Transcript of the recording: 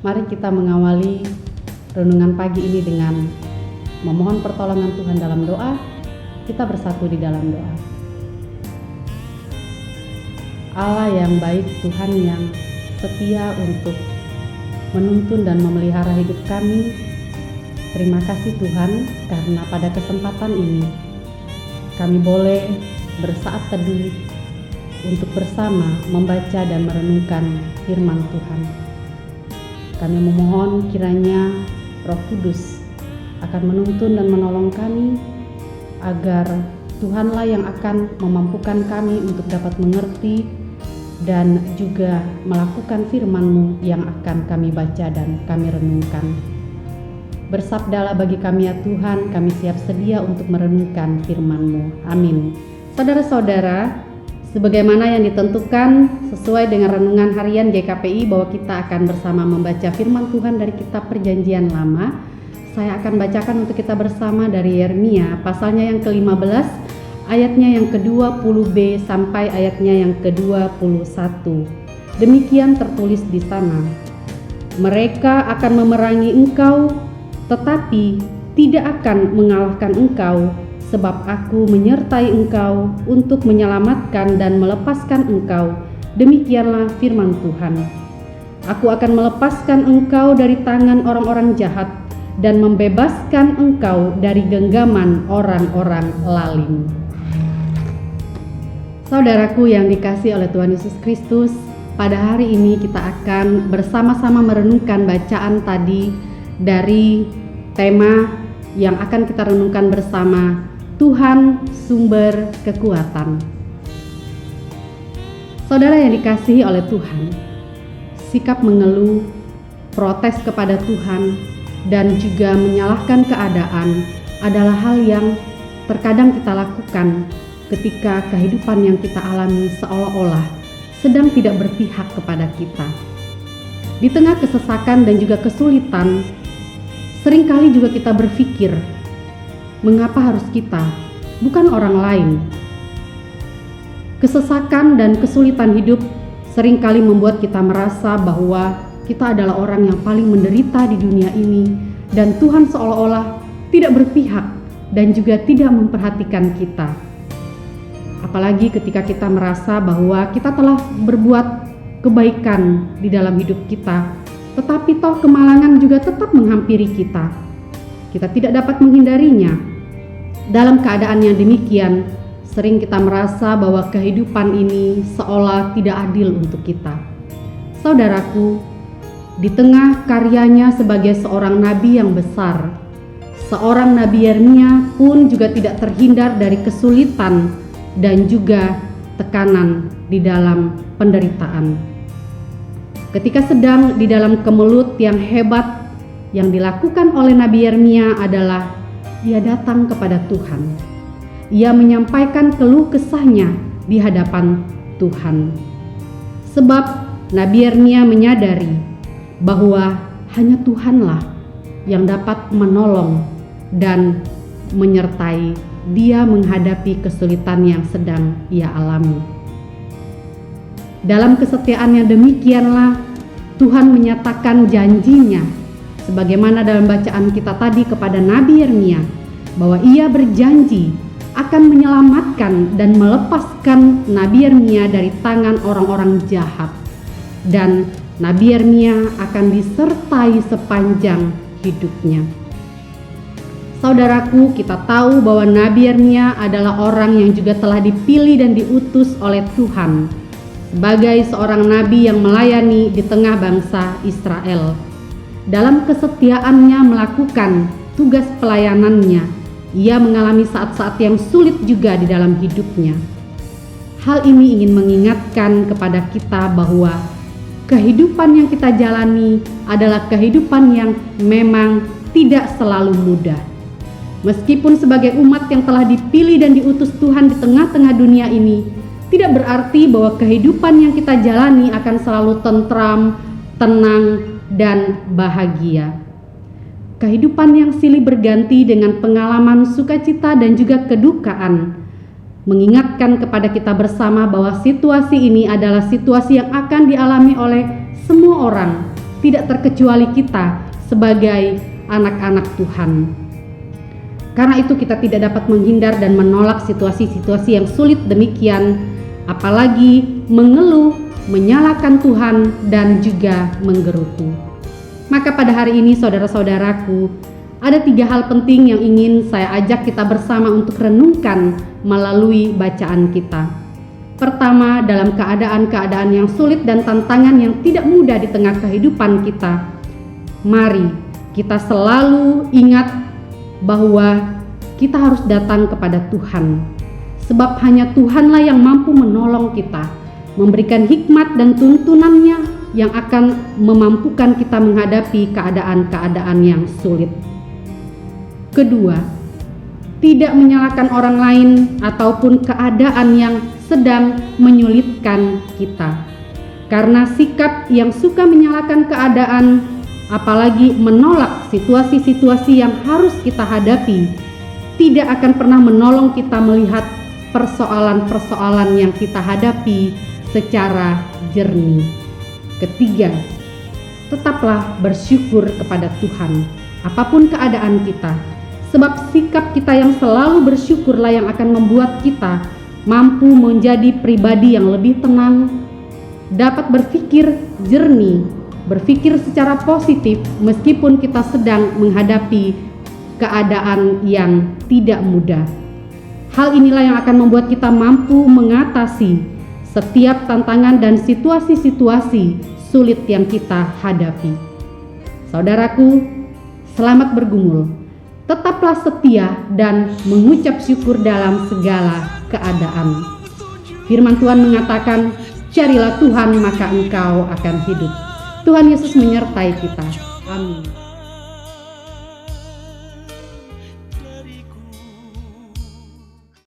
Mari kita mengawali renungan pagi ini dengan memohon pertolongan Tuhan dalam doa. Kita bersatu di dalam doa. Allah yang baik, Tuhan yang setia untuk menuntun dan memelihara hidup kami. Terima kasih Tuhan, karena pada kesempatan ini kami boleh bersaat teduh untuk bersama membaca dan merenungkan firman Tuhan. Kami memohon kiranya Roh Kudus akan menuntun dan menolong kami, agar Tuhanlah yang akan memampukan kami untuk dapat mengerti dan juga melakukan firman-Mu yang akan kami baca dan kami renungkan. Bersabdalah bagi kami ya Tuhan, kami siap sedia untuk merenungkan firman-Mu. Amin. Saudara-saudara, sebagaimana yang ditentukan sesuai dengan renungan harian GKPI bahwa kita akan bersama membaca firman Tuhan dari kitab Perjanjian Lama, saya akan bacakan untuk kita bersama dari Yeremia pasalnya yang ke-15, ayatnya yang ke-20b sampai ayatnya yang ke-21. Demikian tertulis di sana. Mereka akan memerangi engkau, tetapi tidak akan mengalahkan engkau, sebab aku menyertai engkau untuk menyelamatkan dan melepaskan engkau. Demikianlah firman Tuhan. Aku akan melepaskan engkau dari tangan orang-orang jahat dan membebaskan engkau dari genggaman orang-orang lalim. Saudaraku yang dikasihi oleh Tuhan Yesus Kristus, pada hari ini kita akan bersama-sama merenungkan bacaan tadi dari tema yang akan kita renungkan bersama, Tuhan sumber kekuatan. Saudara yang dikasihi oleh Tuhan, sikap mengeluh, protes kepada Tuhan, dan juga menyalahkan keadaan adalah hal yang terkadang kita lakukan ketika kehidupan yang kita alami seolah-olah sedang tidak berpihak kepada kita. Di tengah kesesakan dan juga kesulitan, seringkali juga kita berpikir, mengapa harus kita, bukan orang lain? Kesesakan dan kesulitan hidup seringkali membuat kita merasa bahwa kita adalah orang yang paling menderita di dunia ini, dan Tuhan seolah-olah tidak berpihak dan juga tidak memperhatikan kita. Apalagi ketika kita merasa bahwa kita telah berbuat kebaikan di dalam hidup kita, tetapi toh kemalangan juga tetap menghampiri kita. Kita tidak dapat menghindarinya. Dalam keadaan yang demikian, sering kita merasa bahwa kehidupan ini seolah tidak adil untuk kita. Saudaraku, di tengah karyanya sebagai seorang nabi yang besar, seorang Nabi Yeremia pun juga tidak terhindar dari kesulitan dan juga tekanan di dalam penderitaan. Ketika sedang di dalam kemelut yang hebat, yang dilakukan oleh Nabi Yeremia adalah ia datang kepada Tuhan. Ia menyampaikan keluh kesahnya di hadapan Tuhan. Sebab Nabi Yeremia menyadari bahwa hanya Tuhanlah yang dapat menolong dan menyertai dia menghadapi kesulitan yang sedang ia alami. Dalam kesetiaan yang demikianlah Tuhan menyatakan janjinya, sebagaimana dalam bacaan kita tadi kepada Nabi Yeremia, bahwa ia berjanji akan menyelamatkan dan melepaskan Nabi Yeremia dari tangan orang-orang jahat, dan Nabi Yeremia akan disertai sepanjang hidupnya. Saudaraku, kita tahu bahwa Nabi Yeremia adalah orang yang juga telah dipilih dan diutus oleh Tuhan sebagai seorang nabi yang melayani di tengah bangsa Israel. Dalam kesetiaannya melakukan tugas pelayanannya, ia mengalami saat-saat yang sulit juga di dalam hidupnya. Hal ini ingin mengingatkan kepada kita bahwa kehidupan yang kita jalani adalah kehidupan yang memang tidak selalu mudah. Meskipun sebagai umat yang telah dipilih dan diutus Tuhan di tengah-tengah dunia ini, tidak berarti bahwa kehidupan yang kita jalani akan selalu tentram, tenang, dan bahagia. Kehidupan yang silih berganti dengan pengalaman sukacita dan juga kedukaan, mengingatkan kepada kita bersama bahwa situasi ini adalah situasi yang akan dialami oleh semua orang. tidak terkecuali kita sebagai anak-anak Tuhan. Karena itu kita tidak dapat menghindar dan menolak situasi-situasi yang sulit demikian, apalagi mengeluh, menyalahkan Tuhan, dan juga menggerutu. Maka pada hari ini saudara-saudaraku, ada 3 hal penting yang ingin saya ajak kita bersama untuk renungkan melalui bacaan kita. Pertama, dalam keadaan-keadaan yang sulit dan tantangan yang tidak mudah di tengah kehidupan kita, mari kita selalu ingat bahwa kita harus datang kepada Tuhan. Sebab hanya Tuhanlah yang mampu menolong kita, memberikan hikmat dan tuntunannya yang akan memampukan kita menghadapi keadaan-keadaan yang sulit. Kedua, tidak menyalahkan orang lain ataupun keadaan yang sedang menyulitkan kita. Karena sikap yang suka menyalahkan keadaan, apalagi menolak situasi-situasi yang harus kita hadapi, tidak akan pernah menolong kita melihat persoalan-persoalan yang kita hadapi secara jernih. Ketiga, tetaplah bersyukur kepada Tuhan apapun keadaan kita, sebab sikap kita yang selalu bersyukurlah yang akan membuat kita mampu menjadi pribadi yang lebih tenang, dapat berpikir jernih, berpikir secara positif meskipun kita sedang menghadapi keadaan yang tidak mudah. Hal inilah yang akan membuat kita mampu mengatasi setiap tantangan dan situasi-situasi sulit yang kita hadapi. Saudaraku, selamat bergumul. Tetaplah setia dan mengucap syukur dalam segala keadaan. Firman Tuhan mengatakan, carilah Tuhan maka engkau akan hidup. Tuhan Yesus menyertai kita. Amin.